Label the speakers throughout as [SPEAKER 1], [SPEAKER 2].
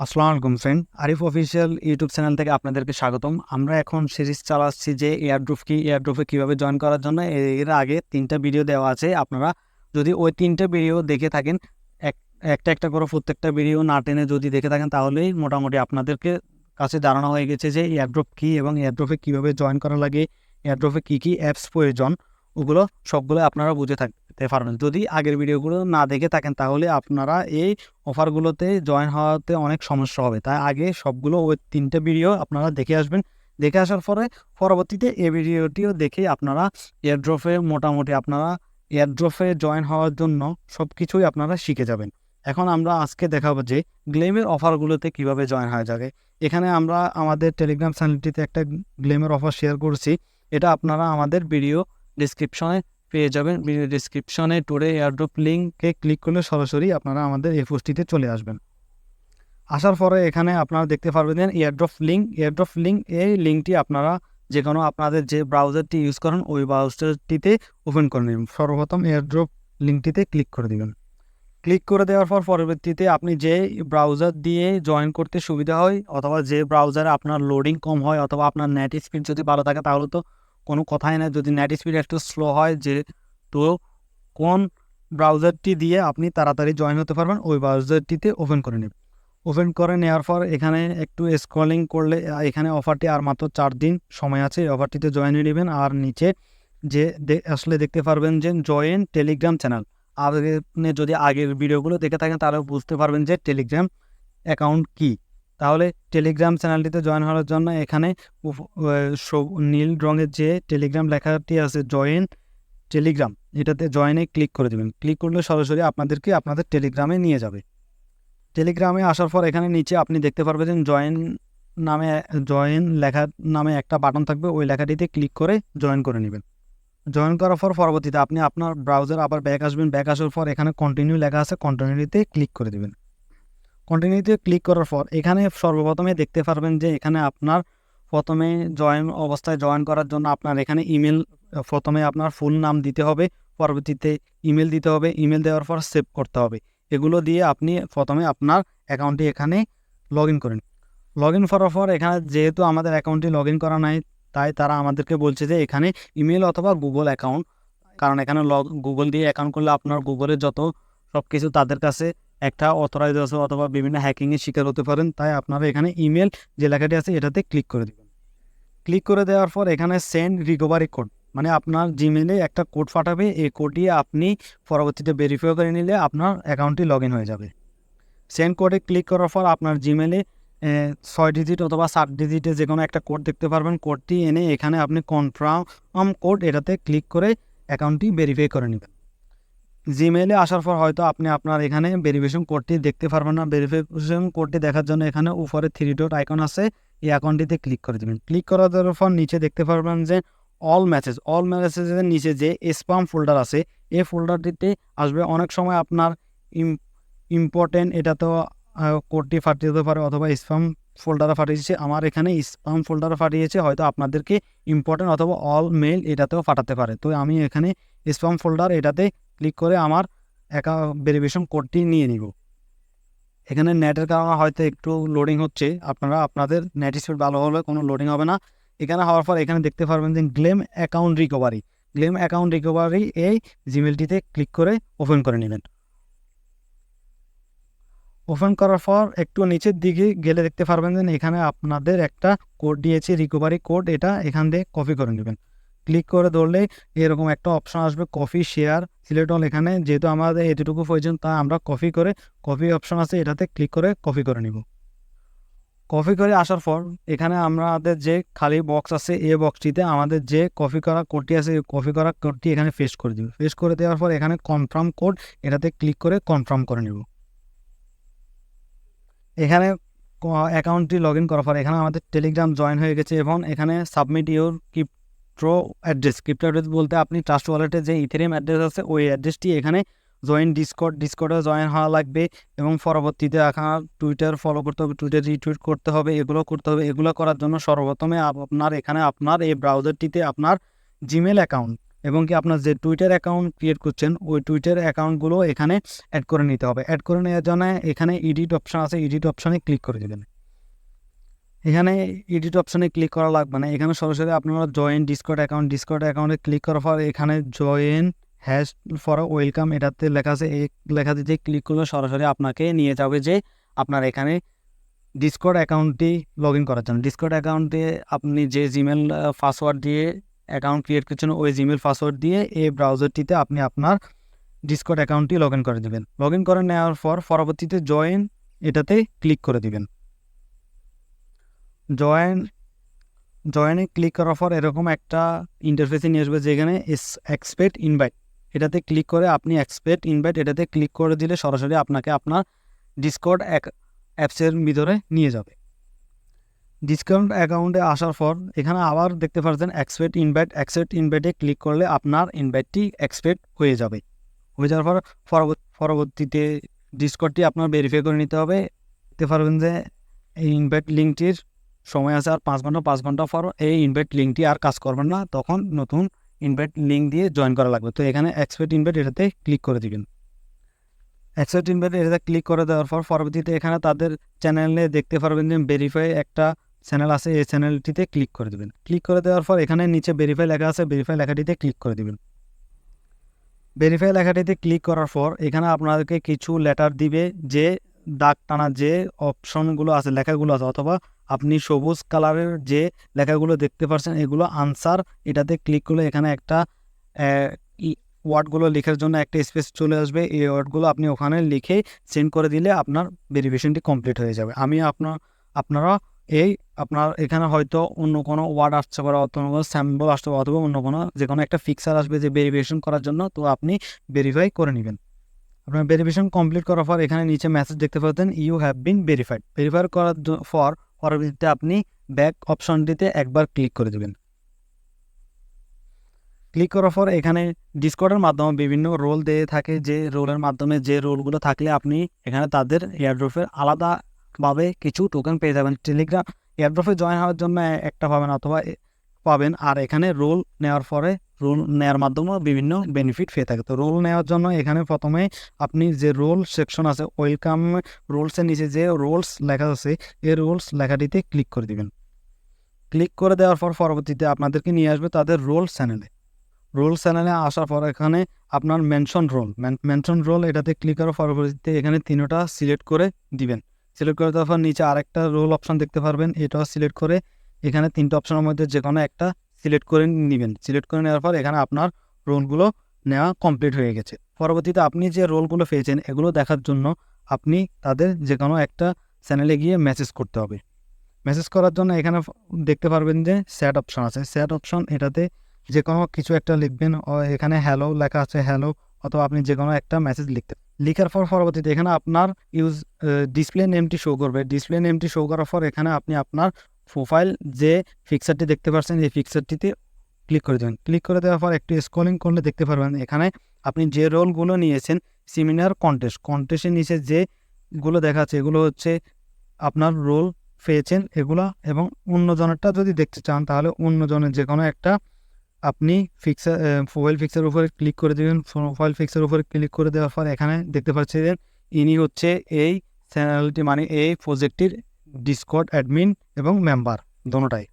[SPEAKER 1] আসসালামু আলাইকুম friend, Arif official YouTube channel থেকে আপনাদেরকে স্বাগতম। আমরা এখন সিরিজ চালাচ্ছি যে এয়ারড্রপ কি, এয়ারড্রপে কীভাবে জয়েন করার জন্য। এর আগে 3টা ভিডিও দেওয়া আছে। আপনারা যদি ওই 3টা ভিডিও দেখে থাকেন, একটা একটা করে প্রত্যেকটা ভিডিও না টেনে যদি দেখে থাকেন, তাহলেই মোটামুটি আপনাদেরকে কাছে জানানো হয়ে গেছে যে এয়ারড্রপ কী এবং এয়ারড্রপে কীভাবে জয়েন করা লাগে, এয়ারড্রপে কী কী অ্যাপস প্রয়োজন, ওগুলো সবগুলো আপনারা বুঝে থাকতে পারবেন। যদি আগের ভিডিওগুলো না দেখে থাকেন, তাহলে আপনারা এই অফারগুলোতে জয়েন হওয়াতে অনেক সমস্যা হবে। তাই আগে সবগুলো ওই 3টে ভিডিও আপনারা দেখে আসবেন। দেখে আসার পরে পরবর্তীতে এই ভিডিওটিও দেখে আপনারা মোটামুটি আপনারা এয়ারড্রপে জয়েন হওয়ার জন্য সব কিছুই আপনারা শিখে যাবেন। এখন আমরা আজকে দেখাবো যে গ্লেমের অফারগুলোতে কিভাবে জয়েন হয়ে যাবে। এখানে আমরা আমাদের টেলিগ্রাম চ্যানেলটিতে একটা গ্লেমের অফার শেয়ার করছি। এটা আপনারা আমাদের ভিডিও ডিসক্রিপশনে পেয়ে যাবেন। ভিডিও ডিসক্রিপশনে টুডে এয়ারড্রপ লিঙ্কে ক্লিক করলে সরাসরি আপনারা আমাদের এই পোস্টটিতে চলে আসবেন। আসার পরে এখানে আপনারা দেখতে পারবেন এয়ারড্রপ লিঙ্ক। এই লিঙ্কটি আপনারা যে কোনো আপনাদের যে ব্রাউজারটি ইউজ করেন ওই ব্রাউজারটিতে ওপেন করে নেবেন। সর্বপ্রথম এয়ারড্রপ লিঙ্কটিতে ক্লিক করে দেবেন। ক্লিক করে দেওয়ার পর পরবর্তীতে আপনি যে ব্রাউজার দিয়ে জয়েন করতে সুবিধা হয়, অথবা যে ব্রাউজারে আপনার লোডিং কম হয়, অথবা আপনার নেট স্পিড যদি ভালো থাকে, তাহলে তো কোনো কথাই না। যদি নেট স্পিড একটু স্লো হয়, তো কোন ব্রাউজারটি দিয়ে আপনি তাড়াতাড়ি জয়েন হতে পারবেন, ওই ব্রাউজারটিতে ওপেন করে নেবেন। ওপেন করে নেওয়ার পর এখানে একটু স্ক্রলিং করলে এখানে অফারটি আর মাত্র 4 দিন সময় আছে। এই অফারটিতে জয়েন হয়ে নেবেন। আর নিচে যে আসলে দেখতে পারবেন যে জয়েন টেলিগ্রাম চ্যানেল। আর আপনি যদি আগের ভিডিওগুলো দেখে থাকেন, তাহলে বুঝতে পারবেন যে টেলিগ্রাম অ্যাকাউন্ট কি। তাহলে টেলিগ্রাম চ্যানেলটিতে জয়েন হওয়ার জন্য এখানে নীল রঙের যে টেলিগ্রাম লেখাটি আছে জয়েন টেলিগ্রাম, এটাতে জয়েনে ক্লিক করে দেবেন। ক্লিক করলে সরাসরি আপনাদেরকে আপনাদের টেলিগ্রামে নিয়ে যাবে। টেলিগ্রামে আসার পর এখানে নিচে আপনি দেখতে পারবেন জয়েন লেখা নামে একটা বাটন থাকবে। ওই লেখাটিতে ক্লিক করে জয়েন করে নেবেন। জয়েন করার পর পরবর্তীতে আপনি আপনার ব্রাউজার আবার ব্যাক আসবেন। ব্যাক আসার পর এখানে কন্টিনিউ লেখা আছে, কন্টিনিউতে ক্লিক করে দেবেন। কন্টিনিউতে ক্লিক করার পর এখানে সর্বপ্রথমে দেখতে পারবেন যে এখানে আপনার প্রথমে অবস্থায় জয়েন করার জন্য আপনার এখানে ইমেল, প্রথমে আপনার ফুল নাম দিতে হবে, পরবর্তীতে ইমেল দিতে হবে। ইমেল দেওয়ার পর সেভ করতে হবে। এগুলো দিয়ে আপনি প্রথমে আপনার অ্যাকাউন্টটি এখানে লগ ইন করেন। লগ ইন করার পর এখানে যেহেতু আমাদের অ্যাকাউন্টটি লগ ইন করা নাই, তাই তারা আমাদেরকে বলছে যে এখানে ইমেল অথবা গুগল অ্যাকাউন্ট, কারণ এখানে গুগল দিয়ে অ্যাকাউন্ট করলে আপনার গুগলের যত সব কিছু তাদের কাছে একটা অথরাইজ আছে, অথবা বিভিন্ন হ্যাকিংয়ের শিকার হতে পারেন। তাই আপনারা এখানে ইমেল যে লেখাটি আছে এটাতে ক্লিক করে দেবেন। ক্লিক করে দেওয়ার পর এখানে সেন্ড রিকভারি কোড, মানে আপনার জিমেলে একটা কোড পাঠাবে। এই কোডটি আপনি পরবর্তীতে ভেরিফাই করে নিলে আপনার অ্যাকাউন্টটি লগ ইন হয়ে যাবে। সেন্ড কোডে ক্লিক করার পর আপনার জিমেলে 6 ডিজিট অথবা 7 ডিজিটে যে কোনো একটা কোড দেখতে পারবেন। কোডটি এনে এখানে আপনি কনফার্ম কোড, এটাতে ক্লিক করে অ্যাকাউন্টটি ভেরিফাই করে নেবেন। জিমেইলে আসার পর হয়তো আপনি আপনার এখানে ভেরিফিকেশন কোডটি দেখতে পারবেন না। ভেরিফিকেশন কোডটি দেখার জন্য এখানে উপরে 3 ডট আইকন আছে, এই অ্যাকাউন্টটিতে ক্লিক করে দেবেন। ক্লিক করার পর নিচে দেখতে পারবেন যে অল মেসেজের নিচে যে স্প্যাম ফোল্ডার আছে, এই ফোল্ডারটিতে আসবে। অনেক সময় আপনার ইম্পর্টেন্ট এটা তো কোডটি ফাটিয়ে দিতে পারে, অথবা স্প্যাম ফোল্ডারে ফাটিয়েছে। আমার এখানে স্প্যাম ফোল্ডারে ফাটিয়েছে, হয়তো আপনাদেরকে ইম্পর্টেন্ট অথবা অল মেইল এটাতেও ফাটাতে পারে। তো আমি এখানে স্প্যাম ফোল্ডার এটাতে ক্লিক করে আমার ভেরিফিকেশন কোডটি নিয়ে নিব। এখানে নেটের কারণে হয়তো একটু লোডিং হচ্ছে, আপনাদের নেট স্পিড ভালো হলে কোনো লোডিং হবে না। এখানে হওয়ার পর এখানে দেখতে পারবেন যে ক্লেম অ্যাকাউন্ট রিকভারি এই জিমেলটিতে ক্লিক করে ওপেন করে নেবেন। ওপেন করার পর একটু নিচের দিকে গেলে দেখতে পারবেন যে এখানে আপনাদের একটা কোড দিয়েছে, রিকভারি কোড। এটা এখান থেকে কপি করে নেবেন। ক্লিক করে ধরলে এরকম একটা অপশন আসবে, কপি শেয়ার সিলেক্ট অল। এখানে যেহেতু আমাদের এতটুকু প্রয়োজন, তাই আমরা কপি অপশন আছে, এটাতে ক্লিক করে কপি করে নিব। কপি করে আসার পর এখানে আমাদের যে খালি বক্স আছে, এই বক্সটিতে আমাদের যে কপি করা কোডটি আছে, কপি করা কোডটি এখানে পেস্ট করে দিব। পেস্ট করে দেওয়ার পর এখানে কনফার্ম কোড, এটাতে ক্লিক করে কনফার্ম করে নিব। এখানে অ্যাকাউন্টটি লগ ইন করার পর এখানে আমাদের টেলিগ্রাম জয়েন হয়ে গেছে, এবং এখানে সাবমিট ইউর ক্রিপ্টো অ্যাড্রেস বলতে আপনি ট্রাস্ট ওয়ালেটে যে ইথেরিয়াম অ্যাড্রেস আছে, ওই অ্যাড্রেসটি এখানে জয়েন ডিসকর্ডে জয়েন হওয়া লাগবে। এবং পরবর্তীতে আপনার টুইটার ফলো করতে হবে, টুইটার রিটুইট করতে হবে, এগুলো করতে হবে। এগুলো করার জন্য সর্বপ্রথমে আপনার এই ব্রাউজারটিতে আপনার জিমেল অ্যাকাউন্ট এবং কি আপনার যে টুইটার অ্যাকাউন্ট ক্রিয়েট করছেন ওই টুইটার অ্যাকাউন্টগুলো এখানে অ্যাড করে নিতে হবে। অ্যাড করে নেওয়ার জন্য এখানে এডিট অপশন আছে, এডিট অপশনে ক্লিক করে দেবেন। এখানে এডিট অপশনে ক্লিক করা লাগবে না, এখানে সরাসরি আপনারা জয়েন ডিসকর্ড অ্যাকাউন্টে ক্লিক করার পর এখানে জয়েন হ্যাশ ফর ওয়েলকাম এটাতে লেখা আছে, এই লেখাতে যে ক্লিক করলে সরাসরি আপনাকে নিয়ে যাবে যে আপনার এখানে ডিসকর্ড অ্যাকাউন্টটি লগ ইন করার জন্য। ডিসকর্ড অ্যাকাউন্টে আপনি যে জিমেল পাসওয়ার্ড দিয়ে অ্যাকাউন্ট ক্রিয়েট করছেন ওই জিমেল পাসওয়ার্ড দিয়ে এই ব্রাউজারটিতে আপনি আপনার ডিসকর্ড অ্যাকাউন্টটি লগ ইন করে দেবেন। লগ ইন করে নেওয়ার পর পরবর্তীতে জয়েন এটাতে ক্লিক করে দিবেন। জয়েনে ক্লিক করার পর এরকম একটা ইন্টারফেসে নিয়ে আসবে যেখানে এক্সপেক্ট ইনভাইট এটাতে ক্লিক করে আপনি এক্সপেক্ট ইনভাইট এটাতে ক্লিক করে দিলে সরাসরি আপনাকে আপনার ডিসকর্ড অ্যাপসের ভিতরে নিয়ে যাবে। ডিসকর্ড অ্যাকাউন্টে আসার পর এখানে আবার দেখতে পাচ্ছেন এক্সপেক্ট ইনভাইটে ক্লিক করলে আপনার ইনভাইটটি এক্সপেক্ট হয়ে যাবে। হয়ে যাওয়ার পর পরবর্তীতে ডিসকর্ডটি আপনার ভেরিফাই করে নিতে হবে। দেখতে পারবেন যে এই ইনভাইট লিঙ্কটির সময় আছে আর 5 ঘন্টা পর এই ইনভাইট লিঙ্কটি আর কাজ করবেন না, তখন নতুন ইনভাইট লিঙ্ক দিয়ে জয়েন করা লাগবে। তো এখানে এক্সপেক্ট ইনভাইট এটাতে ক্লিক করে দিবেন। এক্সপেক্ট ইনভাইট এটাতে ক্লিক করে দেওয়ার পর পরবর্তীতে এখানে তাদের চ্যানেলে দেখতে পারবেন যে ভেরিফাই একটা চ্যানেল আছে, এই চ্যানেলটিতে ক্লিক করে দেবেন। ক্লিক করে দেওয়ার পর এখানে নিচে ভেরিফাই লেখা আছে, ভেরিফাই লেখাটিতে ক্লিক করে দেবেন। ভেরিফাই লেখাটিতে ক্লিক করার পর এখানে আপনাদেরকে কিছু লেটার দিবে, যে দাগ টানা যে অপশনগুলো আছে লেখাগুলো আছে, অথবা আপনি সবুজ কালারের যে লেখাগুলো দেখতে পাচ্ছেন এগুলো আনসার এটাতে ক্লিক করলে এখানে একটা ওয়ার্ডগুলো লেখার জন্য একটা স্পেস চলে আসবে। এই ওয়ার্ডগুলো আপনি ওখানে লিখে সেন্ড করে দিলে আপনার ভেরিফিকেশনটি কমপ্লিট হয়ে যাবে। আপনারা আপনার এখানে হয়তো অন্য কোনো ওয়ার্ড আসতে পারে, অথবা কোনো স্যাম্পল আসতে পারে, অথবা অন্য কোনো যে কোনো একটা ফিক্সার আসবে যে ভেরিফিকেশন করার জন্য, তো আপনি ভেরিফাই করে নেবেন। আপনার ভেরিফিকেশন কমপ্লিট করার পর এখানে নিচে মেসেজ দেখতে পাচ্ছেন you have been verified. Verify করার পর পরবর্তীতে আপনি ব্যাক অপশনটিতে একবার ক্লিক করে দেবেন। ক্লিক করার পর এখানে ডিসকর্ডের মাধ্যমে বিভিন্ন রোল দিয়ে থাকে, যে রোলের মাধ্যমে যে রোলগুলো থাকলে আপনি এখানে তাদের এয়ারড্রপের আলাদাভাবে কিছু টোকেন পেয়ে যাবেন। টেলিগ্রাম এয়ারড্রপে জয়েন হওয়ার জন্য একটা পাবেন অথবা পাবেন, আর এখানে রোল নেওয়ার পরে রোল নেওয়ার মাধ্যমে বিভিন্ন বেনিফিট পেয়ে থাকে। তো রোল নেওয়ার জন্য এখানে প্রথমে আপনি যে রোল সেকশন আছে ওয়েলকাম রোলসের নিচে যে রোলস লেখা আছে এই রোলস লেখাটিতে ক্লিক করে দিবেন। ক্লিক করে দেওয়ার পর পরবর্তীতে আপনাদেরকে নিয়ে আসবে তাদের রোল চ্যানেলে আসার পর এখানে আপনার মেনশন রোল এটাতে ক্লিক করার পরবর্তীতে এখানে তিনটা সিলেক্ট করে দিবেন। সিলেক্ট করে দেওয়ার পর নিচে আরেকটা রোল অপশন দেখতে পারবেন, এটাও সিলেক্ট করে এখানে তিনটা অপশনের মধ্যে যে কোনো একটা সিলেক্ট করে নেবেন। সিলেক্ট করে নেওয়ার পর এখানে আপনার রোলগুলো নেওয়া কমপ্লিট হয়ে গেছে। পরবর্তীতে আপনি যে রোলগুলো পেয়েছেন এগুলো দেখার জন্য আপনি তাদের যে কোনো একটা চ্যানেলে গিয়ে মেসেজ করতে হবে। মেসেজ করার জন্য এখানে দেখতে পারবেন যে স্যাট অপশন আছে, স্যাট অপশন এটাতে যে কোনো কিছু একটা লিখবেন, এখানে হ্যালো লেখা আছে হ্যালো, অথবা আপনি যে কোনো একটা মেসেজ লিখার পর পরবর্তীতে এখানে আপনার ডিসপ্লে নেমটি শো করবে। ডিসপ্লে নেমটি শো করার পর এখানে আপনি আপনার প্রোফাইল যে ফিক্সারটি দেখতে পাচ্ছেন এই ফিক্সারটিতে ক্লিক করে দেবেন। ক্লিক করে দেওয়ার পর একটু স্ক্রলিং করলে দেখতে পারবেন এখানে আপনি যে রোলগুলো নিয়েছেন সেমিনার কন্টেস্টের নিচে যেগুলো দেখাচ্ছে এগুলো হচ্ছে আপনার রোল পেয়েছেন এগুলা, এবং অন্যজনেরটা যদি দেখতে চান তাহলে অন্যজনের যে কোনো একটা আপনি প্রোফাইল ফিক্সার উপরে ক্লিক করে দেবেন। প্রোফাইল ফিক্সার উপরে ক্লিক করে দেওয়ার পর এখানে দেখতে পাচ্ছেন ইনি হচ্ছে এই চ্যানেলটি মানে এই প্রজেক্টটির ডিসকর্ড অ্যাডমিন এবং মেম্বার দোনোটাই।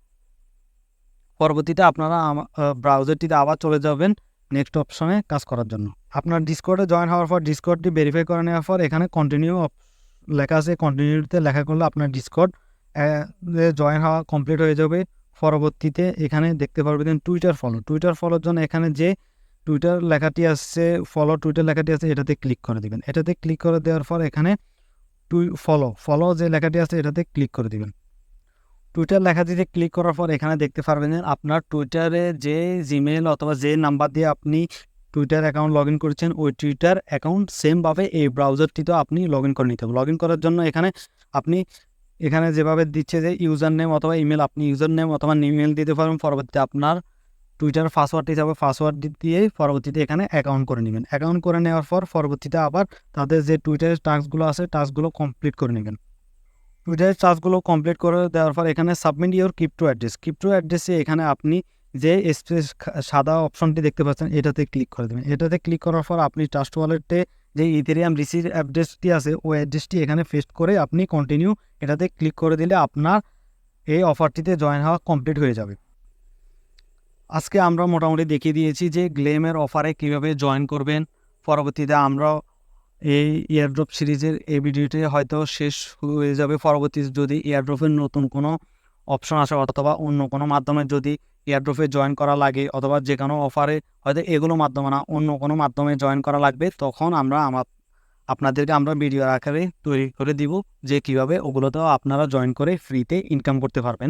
[SPEAKER 1] পরবর্তীতে আপনারা ব্রাউজারটিতে আবার চলে যাবেন নেক্সট অপশনে কাজ করার জন্য। আপনার ডিসকর্ডে জয়েন হওয়ার পর ডিসকর্ডটি ভেরিফাই করে নেওয়ার পর এখানে কন্টিনিউ লেখা আছে, কন্টিনিউতে লেখা করলে আপনার ডিসকর্ড জয়েন হওয়া কমপ্লিট হয়ে যাবে। পরবর্তীতে এখানে দেখতে পারবেন টুইটার ফলোর জন্য এখানে যে টুইটার লেখাটি আছে এটাতে ক্লিক করে দিবেন। এটাতে ক্লিক করে দেওয়ার পর এখানে ফলো যে লেখাটি আছে এটাতে ক্লিক করে দিবেন। টুইটার লেখাটিতে ক্লিক করার পর এখানে দেখতে পারবেন আপনার টুইটারে যে জিমেল অথবা যে নাম্বার দিয়ে আপনি টুইটার অ্যাকাউন্ট লগ ইন করেছেন ওই টুইটার অ্যাকাউন্ট সেমভাবে এই ব্রাউজারটিতেও আপনি লগ ইন করে নিতে হবে। লগ ইন করার জন্য এখানে যেভাবে দিচ্ছে যে ইউজার নেম অথবা ইমেল, আপনি ইউজার নেম অথবা ইমেল দিতে পারবেন। পরবর্তীতে আপনার টুইটার পাসওয়ার্ডটি যাবে, পাসওয়ার্ড দিয়ে পরবর্তীতে এখানে অ্যাকাউন্ট করে নেবেন। অ্যাকাউন্ট করে নেওয়ার পর পরবর্তীতে আবার তাদের যে টুইটারের টাস্কগুলো আছে টাস্কগুলো কমপ্লিট করে নেবেন। টুইটারের টাস্কগুলো কমপ্লিট করে দেওয়ার পর এখানে সাবমিট ইউর ক্রিপ্টো অ্যাড্রেসে এখানে আপনি যে স্পেস সাদা অপশনটি দেখতে পাচ্ছেন এটাতে ক্লিক করে দেবেন। এটাতে ক্লিক করার পর আপনি ট্রাস্ট ওয়ালেটে যে ইথেরিয়াম রিসিভ অ্যাড্রেসটি আছে ওই অ্যাড্রেসটি এখানে পেস্ট করে আপনি কন্টিনিউ এটাতে ক্লিক করে দিলে আপনার এই অফারটিতে জয়েন হওয়া কমপ্লিট হয়ে যাবে। আজকে আমরা মোটামুটি দেখিয়ে দিয়েছি যে গ্লেমের অফারে কিভাবে জয়েন করবেন। পরবর্তীতে আমরা এই এয়ারড্রপ সিরিজের এই ভিডিওটি হয়তো শেষ হয়ে যাবে। পরবর্তীতে যদি এয়ারড্রপের নতুন কোনো অপশন আসে অথবা অন্য কোনো মাধ্যমে যদি এয়ারড্রপে জয়েন করা লাগে অথবা যে কোনো অফারে হয়তো এগুলো মাধ্যমে না অন্য কোনো মাধ্যমে জয়েন করা লাগবে, তখন আপনাদেরকে আমরা ভিডিও আকারে তৈরি করে দিব যে কিভাবে ওগুলোতেও আপনারা জয়েন করে ফ্রিতে ইনকাম করতে পারবেন।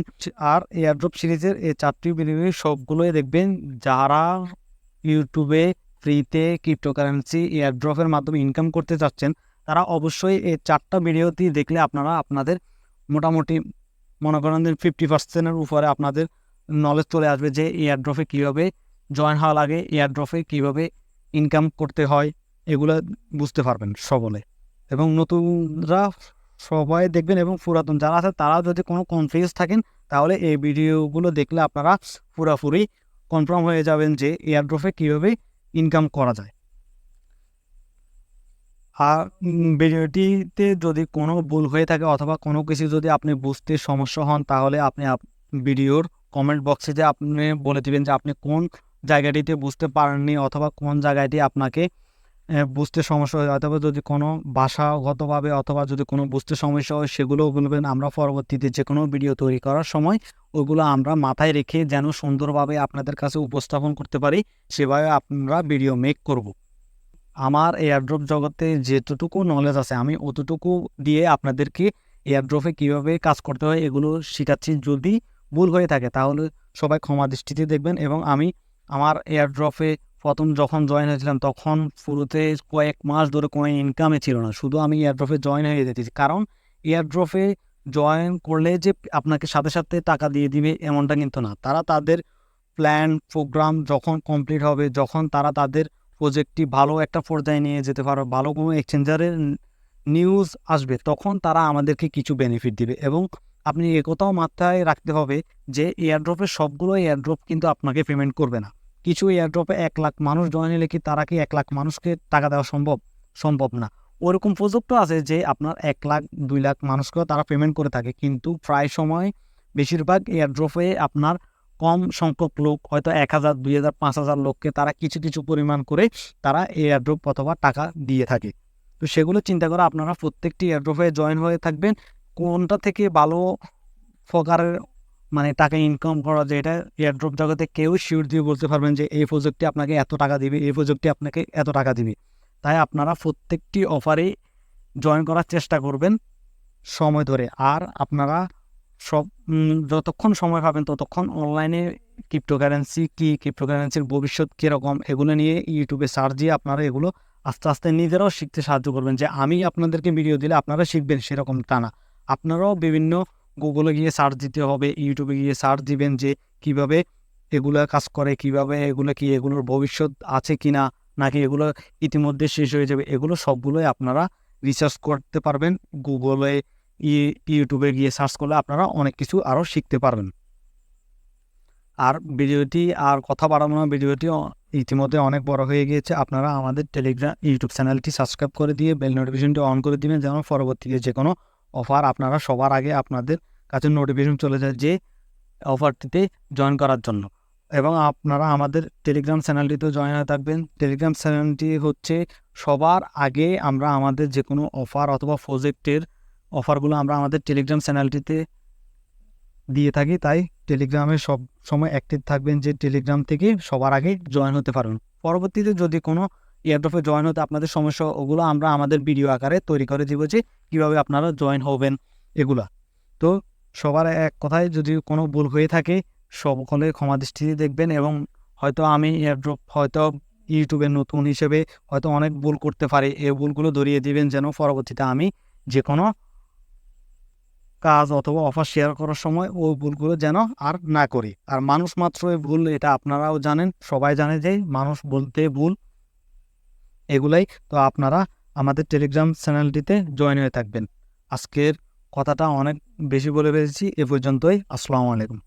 [SPEAKER 1] আর এয়ারড্রপ সিরিজের এই 4টি ভিডিও সবগুলোই দেখবেন যারা ইউটিউবে ফ্রিতে ক্রিপ্টোকারেন্সি এয়ারড্রপের মাধ্যমে ইনকাম করতে চাচ্ছেন, তারা অবশ্যই এই 4টা ভিডিওটি দেখলে আপনারা আপনাদের মোটামুটি মনে করেন 50%-এর উপরে আপনাদের নলেজ চলে আসবে যে এয়ারড্রপে কীভাবে জয়েন হওয়া লাগে, এয়ারড্রপে কীভাবে ইনকাম করতে হয়, এগুলো বুঝতে পারবেন সকলে। এবং নতুনরা সবাই দেখবেন এবং পুরাতন যারা আছে তারা যদি কোনো কনফিউজ থাকেন তাহলে এই ভিডিওগুলো দেখলে আপনারা পুরোপুরি কনফার্ম হয়ে যাবেন যে এয়ারড্রপে কীভাবে ইনকাম করা যায়। আর ভিডিওটিতে যদি কোনো ভুল হয়ে থাকে অথবা কোনো কিছু যদি আপনি বুঝতে সমস্যা হন তাহলে আপনি ভিডিওর কমেন্ট বক্সে যে আপনি বলে দেবেন যে আপনি কোন জায়গাটিতে বুঝতে পারেননি অথবা কোন জায়গাটি আপনাকে বুঝতে সমস্যা হয়, অথবা যদি কোনো ভাষাগতভাবে অথবা যদি কোনো বুঝতে সমস্যা হয় সেগুলোও বলবেন। আমরা পরবর্তীতে যে কোনো ভিডিও তৈরি করার সময় ওগুলো আমরা মাথায় রেখে যেন সুন্দরভাবে আপনাদের কাছে উপস্থাপন করতে পারি সেভাবে আমরা ভিডিও মেক করব। আমার এয়ারড্রপ জগতে যেতটুকু নলেজ আছে আমি অতটুকু দিয়ে আপনাদেরকে এয়ারড্রপে কীভাবে কাজ করতে হয় এগুলো শেখাচ্ছি। যদি ভুল হয়ে থাকে তাহলে সবাই ক্ষমা দৃষ্টিতে দেখবেন। এবং আমি আমার এয়ারড্রপে প্রথম যখন জয়েন হয়েছিলাম তখন শুরুতে কয়েক মাস ধরে কোনো ইনকামে ছিল না, শুধু আমি এয়ারড্রপে জয়েন হয়ে যেতেছি। কারণ এয়ারড্রপে জয়েন করলে যে আপনাকে সাথে সাথে টাকা দিয়ে দিবে এমনটা কিন্তু না। তারা তাদের প্ল্যান প্রোগ্রাম যখন কমপ্লিট হবে, যখন তারা তাদের প্রজেক্টটি ভালো একটা পর্যায়ে নিয়ে যেতে পারো, ভালো কোনো এক্সচেঞ্জারের নিউজ আসবে, তখন তারা আমাদেরকে কিছু বেনিফিট দিবে। এবং আপনি একথাও মাথায় রাখতে হবে যে এয়ারড্রপের সবগুলো এয়ারড্রপ কিন্তু আপনাকে পেমেন্ট করবে না। কিছু এয়ারড্রপে 1 লাখ মানুষ জয়েন হলে কি তারা কি 1 লাখ মানুষকে টাকা দেওয়া সম্ভব না। ওরকম প্রজেক্টও আছে যে আপনার 1 লাখ 2 লাখ মানুষকেও তারা পেমেন্ট করে থাকে, কিন্তু প্রায় সময় বেশিরভাগ এয়ারড্রপে আপনার কম সংখ্যক লোক হয়তো 1000 2000 5000 লোককে তারা কিছু কিছু পরিমাণ করে তারা এয়ারড্রপ অথবা টাকা দিয়ে থাকে। তো সেগুলো চিন্তা করে আপনারা প্রত্যেকটি এয়ারড্রপে জয়েন হয়ে থাকবেন। কোনটা থেকে ভালো প্রকারের টাকা ইনকাম করা যায় এটা এয়ারড্রপ জগতে কেউ শিওর দিয়ে বলতে পারবেন যে এই প্রজেক্টটি আপনাকে এত টাকা দিবে, এই প্রজেক্টটি আপনাকে এত টাকা দিবে। তাই আপনারা প্রত্যেকটি অফারে জয়েন করার চেষ্টা করবেন সময় ধরে। আর আপনারা যতক্ষণ সময় পাবেন ততক্ষণ অনলাইনে ক্রিপ্টোকারেন্সি কি, ক্রিপ্টোকারেন্সির ভবিষ্যৎ কীরকম এগুলো নিয়ে ইউটিউবে সার্চ দিয়ে আপনারা এগুলো আস্তে আস্তে নিজেরাও শিখতে সাহায্য করবেন। যে আমি আপনাদেরকে ভিডিও দিলে আপনারা শিখবেন সেরকম তা না, আপনারাও বিভিন্ন গুগলে গিয়ে সার্চ দিতে হবে, ইউটিউবে গিয়ে সার্চ দিবেন যে কিভাবে এগুলো কাজ করে, কিভাবে এগুলো কি, এগুলোর ভবিষ্যৎ আছে কি না, নাকি এগুলো ইতিমধ্যে শেষ হয়ে যাবে, এগুলো সবগুলোই আপনারা রিসার্চ করতে পারবেন। গুগলে ইউটিউবে গিয়ে সার্চ করলে আপনারা অনেক কিছু আরও শিখতে পারবেন। আর ভিডিওটি আর কথা বাড়াবো না, ভিডিওটি ইতিমধ্যে অনেক বড় হয়ে গিয়েছে। আপনারা আমাদের টেলিগ্রাম ইউটিউব চ্যানেলটি সাবস্ক্রাইব করে দিয়ে বেল নোটিফিকেশনটি অন করে দিবেন যেন পরবর্তীতে যে কোনো অফার আপনারা সবার আগে আপনাদের কাছে নোটিফিকেশন চলে যায় যে অফারটিতে জয়েন করার জন্য। এবং আপনারা আমাদের টেলিগ্রাম চ্যানেলটিতেও জয়েন হয়ে থাকবেন। টেলিগ্রাম চ্যানেলটি হচ্ছে সবার আগে আমরা আমাদের যে কোনো অফার অথবা প্রজেক্টের অফারগুলো আমরা আমাদের টেলিগ্রাম চ্যানেলটিতে দিয়ে থাকি। তাই টেলিগ্রামে সব সময় অ্যাক্টিভ থাকবেন যে টেলিগ্রাম থেকে সবার আগে জয়েন হতে পারবেন। পরবর্তীতে যদি কোনো এয়ারড্রপে জয়েন হতে আপনাদের সমস্যা ওগুলো আমরা আমাদের ভিডিও আকারে তৈরি করে দিব যে কীভাবে আপনারা জয়েন হবেন এগুলা। তো সবার এক কথায় যদি কোনো ভুল হয়ে থাকে সকলে ক্ষমা দৃষ্টিতে দেখবেন। এবং হয়তো আমি এয়ারড্রপ হয়তো ইউটিউবে নতুন হিসেবে হয়তো অনেক ভুল করতে পারি, এই ভুলগুলো ধরিয়ে দিবেন যেন পরবর্তীতে আমি যে কোনো কাজ অথবা অফার শেয়ার করার সময় ওই ভুলগুলো যেন আর না করি। আর মানুষ মাত্রই ভুল, এটা আপনারাও জানেন, সবাই জানে যে মানুষ বলতে ভুল এগুলাই। তো আপনারা আমাদের টেলিগ্রাম চ্যানেলটিতে জয়েন হয়ে থাকবেন। আজকের কথাটা অনেক বেশি বলে ফেলেছি, এ পর্যন্তই। আসসালামু আলাইকুম।